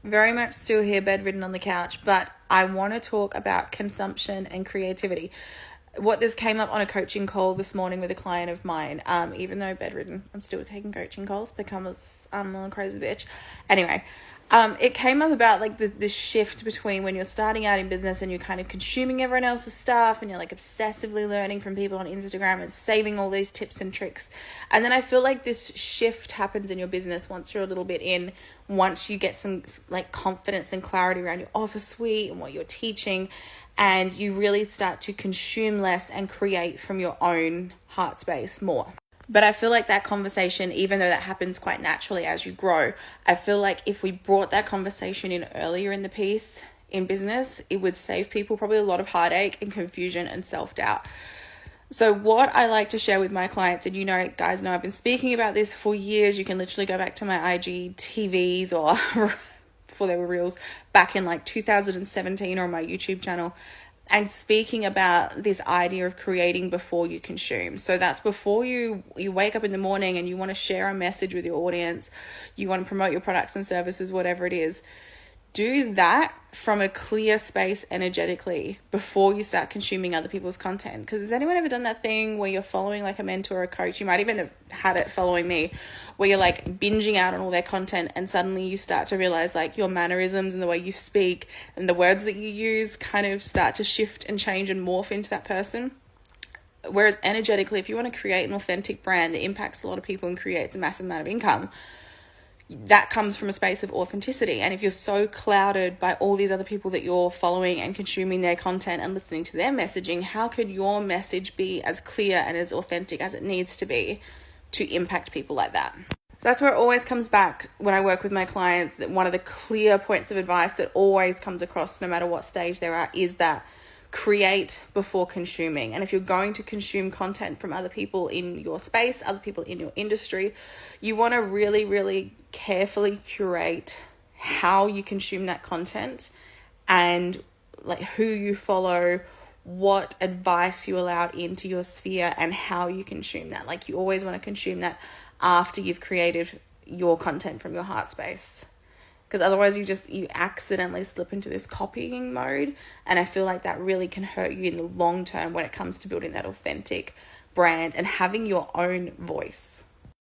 Very much still here, bedridden on the couch, but I want to talk about consumption and creativity. What this came up on a coaching call this morning with a client of mine. Even though bedridden, I'm still taking coaching calls because I'm a crazy bitch. Anyway, it came up about like the shift between when you're starting out in business and you're kind of consuming everyone else's stuff and you're like obsessively learning from people on Instagram and saving all these tips and tricks. And then I feel like this shift happens in your business once you're a little bit in, once you get some like confidence and clarity around your offer suite and what you're teaching, and you really start to consume less and create from your own heart space more. But I feel like that conversation, even though that happens quite naturally as you grow, I feel like if we brought that conversation in earlier in the piece in business, it would save people probably a lot of heartache and confusion and self-doubt. So what I like to share with my clients, and guys know I've been speaking about this for years. You can literally go back to my IG TVs or before they were reels back in like 2017 or on my YouTube channel, and speaking about this idea of creating before you consume. So that's before you wake up in the morning and you want to share a message with your audience, you want to promote your products and services, whatever it is. Do that from a clear space energetically before you start consuming other people's content. Because has anyone ever done that thing where you're following like a mentor or a coach? You might even have had it following me, where you're like binging out on all their content and suddenly you start to realize like your mannerisms and the way you speak and the words that you use kind of start to shift and change and morph into that person. Whereas energetically, if you want to create an authentic brand that impacts a lot of people and creates a massive amount of income, that comes from a space of authenticity. And if you're so clouded by all these other people that you're following and consuming their content and listening to their messaging, how could your message be as clear and as authentic as it needs to be to impact people like that? So that's where it always comes back when I work with my clients, that one of the clear points of advice that always comes across no matter what stage they're at is that create before consuming. And if you're going to consume content from other people in your space, other people in your industry, you want to really, really carefully curate how you consume that content and like who you follow, what advice you allow into your sphere, and how you consume that. Like you always want to consume that after you've created your content from your heart space. Because otherwise you accidentally slip into this copying mode. And I feel like that really can hurt you in the long term when it comes to building that authentic brand and having your own voice.